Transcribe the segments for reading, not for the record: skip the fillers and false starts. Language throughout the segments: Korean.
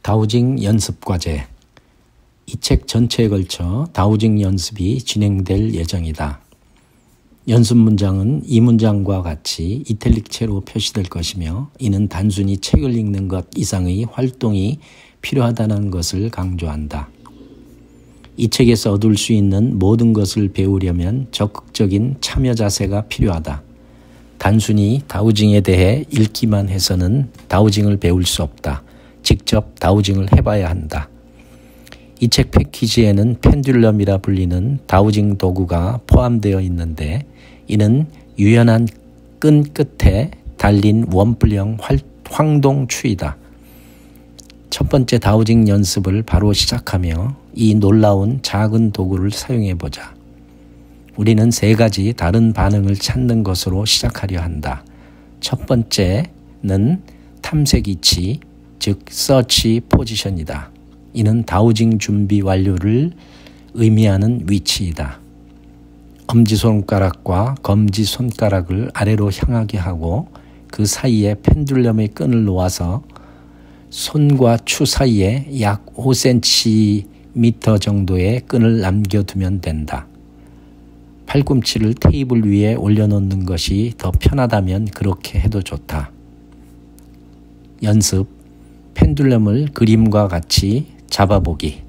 다우징 연습과제. 이 책 전체에 걸쳐 다우징 연습이 진행될 예정이다. 연습 문장은 이 문장과 같이 이탈릭체로 표시될 것이며, 이는 단순히 책을 읽는 것 이상의 활동이 필요하다는 것을 강조한다. 이 책에서 얻을 수 있는 모든 것을 배우려면 적극적인 참여 자세가 필요하다. 단순히 다우징에 대해 읽기만 해서는 다우징을 배울 수 없다. 직접 다우징을 해봐야 한다. 이 책 패키지에는 펜듈럼이라 불리는 다우징 도구가 포함되어 있는데, 이는 유연한 끈 끝에 달린 원뿔형 황동추이다. 첫 번째 다우징 연습을 바로 시작하며 이 놀라운 작은 도구를 사용해보자. 우리는 3가지 다른 반응을 찾는 것으로 시작하려 한다. 첫 번째는 탐색 위치, 즉 서치 포지션이다. 이는 다우징 준비 완료를 의미하는 위치이다. 엄지손가락과 검지손가락을 아래로 향하게 하고 그 사이에 펜듈럼의 끈을 놓아서 손과 추 사이에 약 5cm 정도의 끈을 남겨두면 된다. 팔꿈치를 테이블 위에 올려놓는 것이 더 편하다면 그렇게 해도 좋다. 연습, 펜듈럼을 그림과 같이 잡아보기.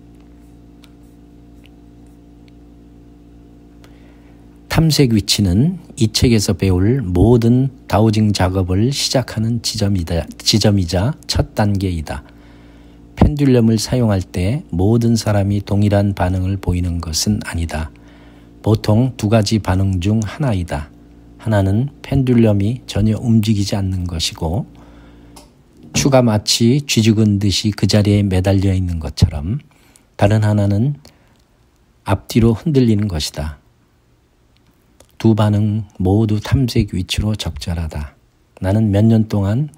탐색 위치는 이 책에서 배울 모든 다우징 작업을 시작하는 지점이자 첫 단계이다. 펜듈럼을 사용할 때 모든 사람이 동일한 반응을 보이는 것은 아니다. 보통 2가지 반응 중 하나이다. 하나는 펜듈럼이 전혀 움직이지 않는 것이고, 추가 마치 쥐죽은 듯이 그 자리에 매달려 있는 것처럼, 다른 하나는 앞뒤로 흔들리는 것이다. 2 반응 모두 탐색 위치로 적절하다. 나는 몇 년 동안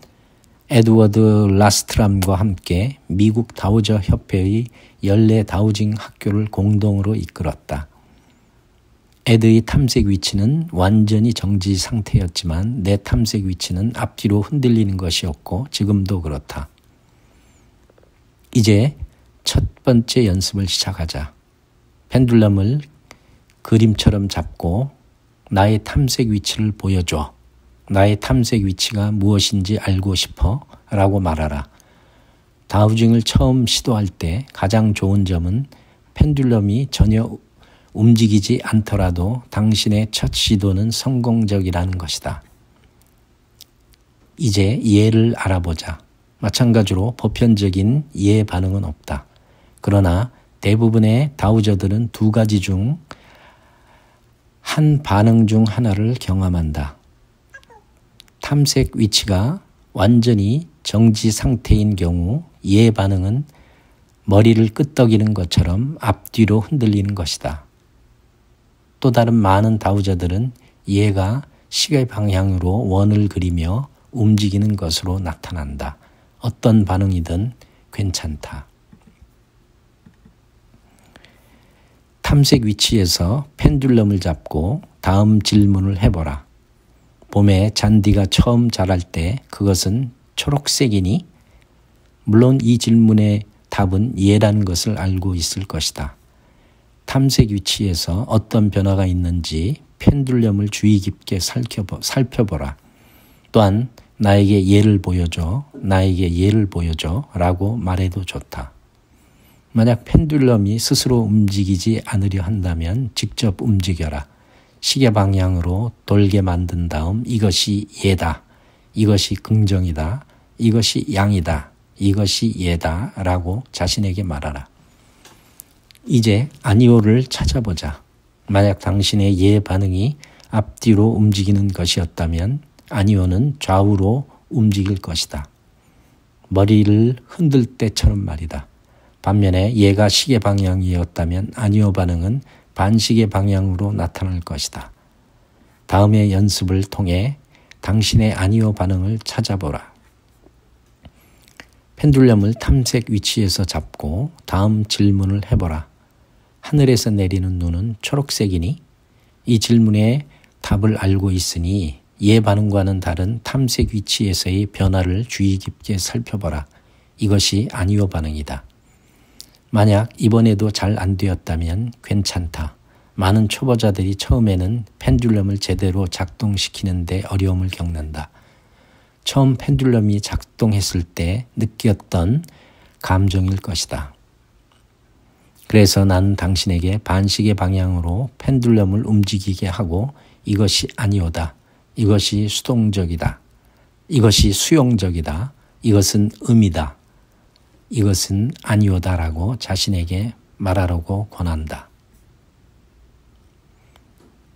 에드워드 라스트람과 함께 미국 다우저 협회의 연례 다우징 학교를 공동으로 이끌었다. 에드의 탐색 위치는 완전히 정지 상태였지만 내 탐색 위치는 앞뒤로 흔들리는 것이었고 지금도 그렇다. 이제 첫 번째 연습을 시작하자. 펜듈럼을 그림처럼 잡고 나의 탐색 위치를 보여줘. 나의 탐색 위치가 무엇인지 알고 싶어 라고 말하라. 다우징을 처음 시도할 때 가장 좋은 점은 펜듈럼이 전혀 움직이지 않더라도 당신의 첫 시도는 성공적이라는 것이다. 이제 예를 알아보자. 마찬가지로 보편적인 예 반응은 없다. 그러나 대부분의 다우저들은 2가지 중 한 반응 중 하나를 경험한다. 탐색 위치가 완전히 정지 상태인 경우 예 반응은 머리를 끄덕이는 것처럼 앞뒤로 흔들리는 것이다. 또 다른 많은 다우저들은 예가 시계 방향으로 원을 그리며 움직이는 것으로 나타난다. 어떤 반응이든 괜찮다. 탐색 위치에서 펜듈럼을 잡고 다음 질문을 해보라. 봄에 잔디가 처음 자랄 때 그것은 초록색이니? 물론 이 질문의 답은 예라는 것을 알고 있을 것이다. 탐색 위치에서 어떤 변화가 있는지 펜듈럼을 주의 깊게 살펴보라. 또한 나에게 예를 보여줘, 나에게 예를 보여줘 라고 말해도 좋다. 만약 펜듈럼이 스스로 움직이지 않으려 한다면 직접 움직여라. 시계 방향으로 돌게 만든 다음 이것이 예다, 이것이 긍정이다, 이것이 양이다, 이것이 예다 라고 자신에게 말하라. 이제 아니오를 찾아보자. 만약 당신의 예 반응이 앞뒤로 움직이는 것이었다면 아니오는 좌우로 움직일 것이다. 머리를 흔들 때처럼 말이다. 반면에 예가 시계 방향이었다면 아니오 반응은 반시계 방향으로 나타날 것이다. 다음의 연습을 통해 당신의 아니오 반응을 찾아보라. 펜듈럼을 탐색 위치에서 잡고 다음 질문을 해보라. 하늘에서 내리는 눈은 초록색이니? 이 질문에 답을 알고 있으니 예 반응과는 다른 탐색 위치에서의 변화를 주의 깊게 살펴보라. 이것이 아니오 반응이다. 만약 이번에도 잘 안 되었다면 괜찮다. 많은 초보자들이 처음에는 펜듈럼을 제대로 작동시키는데 어려움을 겪는다. 처음 펜듈럼이 작동했을 때 느꼈던 감정일 것이다. 그래서 나는 당신에게 반시계 방향으로 펜듈럼을 움직이게 하고 이것이 아니오다. 이것이 수동적이다. 이것이 수용적이다. 이것은 의미다. 이것은 아니오다라고 자신에게 말하라고 권한다.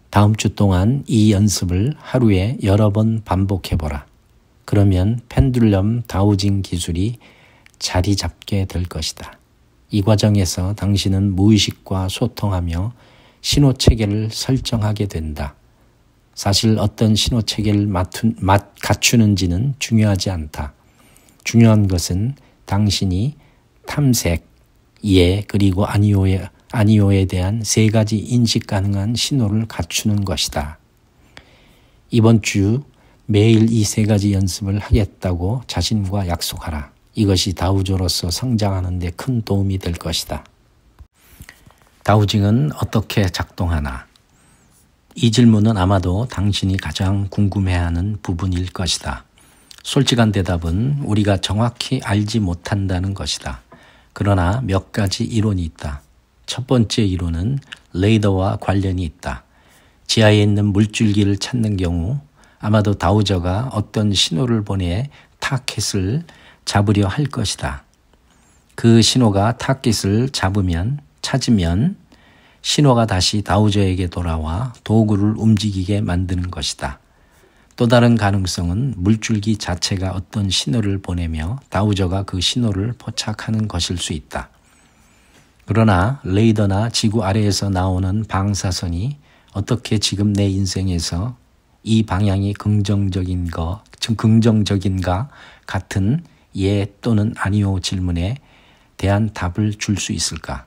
다음 주 동안 이 연습을 하루에 여러 번 반복해보라. 그러면 펜듈럼 다우징 기술이 자리 잡게 될 것이다. 이 과정에서 당신은 무의식과 소통하며 신호체계를 설정하게 된다. 사실 어떤 신호체계를 갖추는지는 중요하지 않다. 중요한 것은 당신이 탐색, 예, 그리고 아니오에 대한 세 가지 인식 가능한 신호를 갖추는 것이다. 이번 주 매일 이 세 가지 연습을 하겠다고 자신과 약속하라. 이것이 다우조로서 성장하는 데 큰 도움이 될 것이다. 다우징은 어떻게 작동하나? 이 질문은 아마도 당신이 가장 궁금해하는 부분일 것이다. 솔직한 대답은 우리가 정확히 알지 못한다는 것이다. 그러나 몇 가지 이론이 있다. 첫 번째 이론은 레이더와 관련이 있다. 지하에 있는 물줄기를 찾는 경우 아마도 다우저가 어떤 신호를 보내 타켓을 잡으려 할 것이다. 그 신호가 타켓을 찾으면 신호가 다시 다우저에게 돌아와 도구를 움직이게 만드는 것이다. 또 다른 가능성은 물줄기 자체가 어떤 신호를 보내며 다우저가 그 신호를 포착하는 것일 수 있다. 그러나 레이더나 지구 아래에서 나오는 방사선이 어떻게 지금 내 인생에서 이 방향이 긍정적인가 같은 예 또는 아니오 질문에 대한 답을 줄 수 있을까?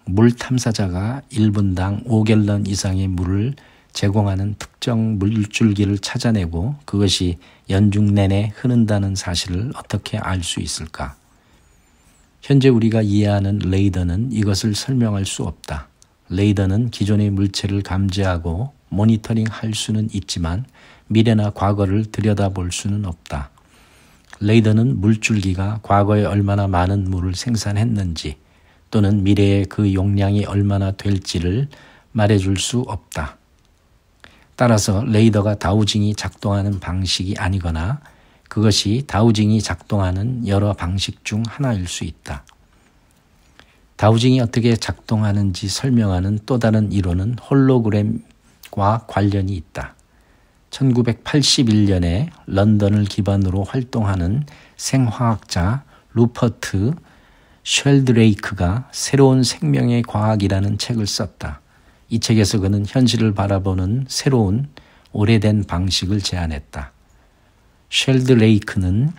물 탐사자가 1분당 5갤런 이상의 물을 제공하는 특정 물줄기를 찾아내고 그것이 연중 내내 흐른다는 사실을 어떻게 알 수 있을까? 현재 우리가 이해하는 레이더는 이것을 설명할 수 없다. 레이더는 기존의 물체를 감지하고 모니터링할 수는 있지만 미래나 과거를 들여다볼 수는 없다. 레이더는 물줄기가 과거에 얼마나 많은 물을 생산했는지 또는 미래에 그 용량이 얼마나 될지를 말해줄 수 없다. 따라서 레이더가 다우징이 작동하는 방식이 아니거나 그것이 다우징이 작동하는 여러 방식 중 하나일 수 있다. 다우징이 어떻게 작동하는지 설명하는 또 다른 이론은 홀로그램과 관련이 있다. 1981년에 런던을 기반으로 활동하는 생화학자 루퍼트 쉘드레이크가 새로운 생명의 과학이라는 책을 썼다. 이 책에서 그는 현실을 바라보는 새로운 오래된 방식을 제안했다. 쉘드레이크는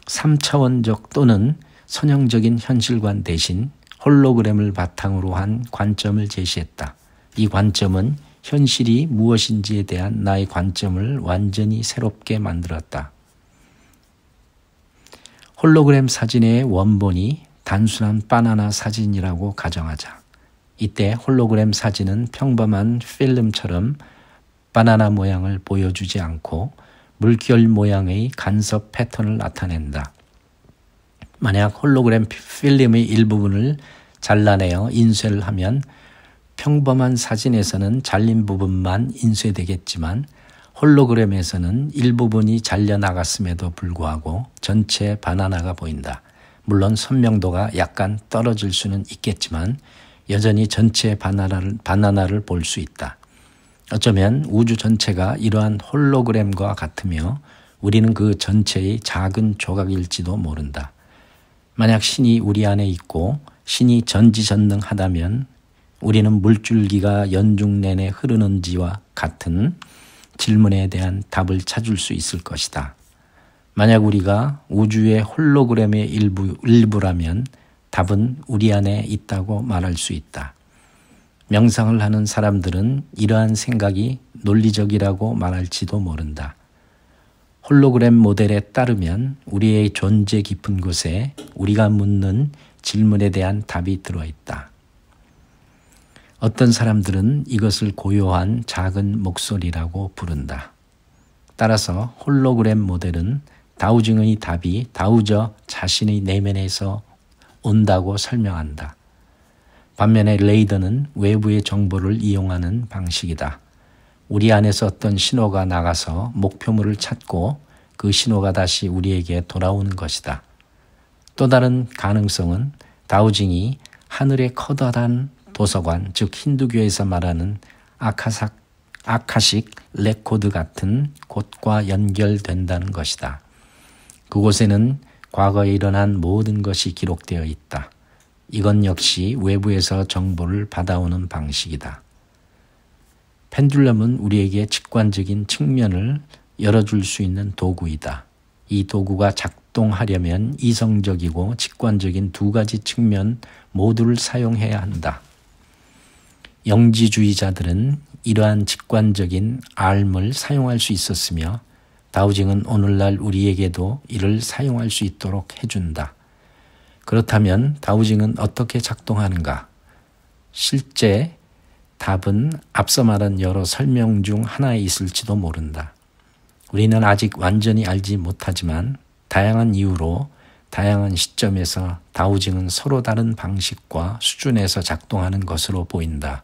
3차원적 또는 선형적인 현실관 대신 홀로그램을 바탕으로 한 관점을 제시했다. 이 관점은 현실이 무엇인지에 대한 나의 관점을 완전히 새롭게 만들었다. 홀로그램 사진의 원본이 단순한 바나나 사진이라고 가정하자. 이때 홀로그램 사진은 평범한 필름처럼 바나나 모양을 보여주지 않고 물결 모양의 간섭 패턴을 나타낸다. 만약 홀로그램 필름의 일부분을 잘라내어 인쇄를 하면 평범한 사진에서는 잘린 부분만 인쇄되겠지만 홀로그램에서는 일부분이 잘려나갔음에도 불구하고 전체 바나나가 보인다. 물론 선명도가 약간 떨어질 수는 있겠지만 여전히 전체 바나나를 볼 수 있다. 어쩌면 우주 전체가 이러한 홀로그램과 같으며 우리는 그 전체의 작은 조각일지도 모른다. 만약 신이 우리 안에 있고 신이 전지전능하다면 우리는 물줄기가 연중 내내 흐르는지와 같은 질문에 대한 답을 찾을 수 있을 것이다. 만약 우리가 우주의 홀로그램의 일부라면 답은 우리 안에 있다고 말할 수 있다. 명상을 하는 사람들은 이러한 생각이 논리적이라고 말할지도 모른다. 홀로그램 모델에 따르면 우리의 존재 깊은 곳에 우리가 묻는 질문에 대한 답이 들어있다. 어떤 사람들은 이것을 고요한 작은 목소리라고 부른다. 따라서 홀로그램 모델은 다우징의 답이 다우저 자신의 내면에서 온다고 설명한다. 반면에 레이더는 외부의 정보를 이용하는 방식이다. 우리 안에서 어떤 신호가 나가서 목표물을 찾고 그 신호가 다시 우리에게 돌아오는 것이다. 또 다른 가능성은 다우징이 하늘의 커다란 도서관, 즉 힌두교에서 말하는 아카식 레코드 같은 곳과 연결된다는 것이다. 그곳에는 과거에 일어난 모든 것이 기록되어 있다. 이건 역시 외부에서 정보를 받아오는 방식이다. 펜듈럼은 우리에게 직관적인 측면을 열어줄 수 있는 도구이다. 이 도구가 작동하려면 이성적이고 직관적인 두 가지 측면 모두를 사용해야 한다. 영지주의자들은 이러한 직관적인 알을 사용할 수 있었으며 다우징은 오늘날 우리에게도 이를 사용할 수 있도록 해준다. 그렇다면 다우징은 어떻게 작동하는가? 실제 답은 앞서 말한 여러 설명 중 하나에 있을지도 모른다. 우리는 아직 완전히 알지 못하지만 다양한 이유로 다양한 시점에서 다우징은 서로 다른 방식과 수준에서 작동하는 것으로 보인다.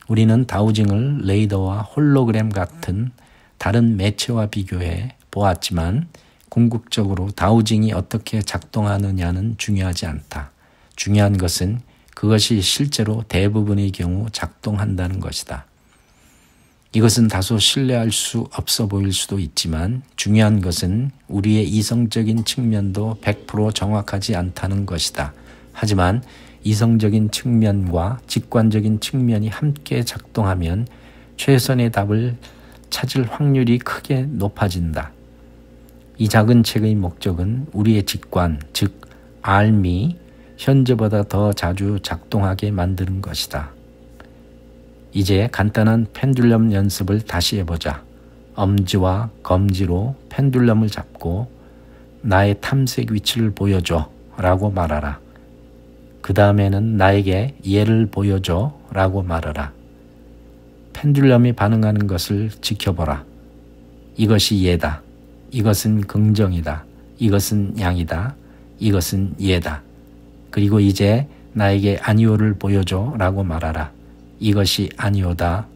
우리는 다우징을 레이더와 홀로그램 같은 다른 매체와 비교해 보았지만 궁극적으로 다우징이 어떻게 작동하느냐는 중요하지 않다. 중요한 것은 그것이 실제로 대부분의 경우 작동한다는 것이다. 이것은 다소 신뢰할 수 없어 보일 수도 있지만 중요한 것은 우리의 이성적인 측면도 100% 정확하지 않다는 것이다. 하지만 이성적인 측면과 직관적인 측면이 함께 작동하면 최선의 답을 찾을 확률이 크게 높아진다. 이 작은 책의 목적은 우리의 직관, 즉 알미, 현재보다 더 자주 작동하게 만드는 것이다. 이제 간단한 펜듈럼 연습을 다시 해보자. 엄지와 검지로 펜듈럼을 잡고 나의 탐색 위치를 보여줘 라고 말하라. 그 다음에는 나에게 얘를 보여줘 라고 말하라. 펜듈럼이 반응하는 것을 지켜보라. 이것이 얘다. 이것은 긍정이다. 이것은 양이다. 이것은 얘다. 그리고 이제 나에게 아니오를 보여줘 라고 말하라. 이것이 아니오다.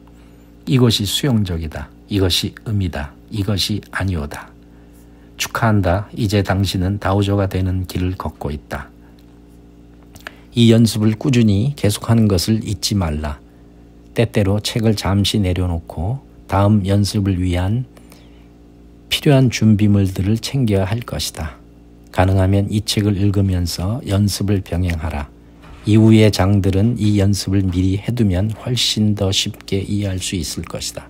이것이 수용적이다. 이것이 음이다. 이것이 아니오다. 축하한다. 이제 당신은 다우저가 되는 길을 걷고 있다. 이 연습을 꾸준히 계속하는 것을 잊지 말라. 때때로 책을 잠시 내려놓고 다음 연습을 위한 필요한 준비물들을 챙겨야 할 것이다. 가능하면 이 책을 읽으면서 연습을 병행하라. 이후의 장들은 이 연습을 미리 해두면 훨씬 더 쉽게 이해할 수 있을 것이다.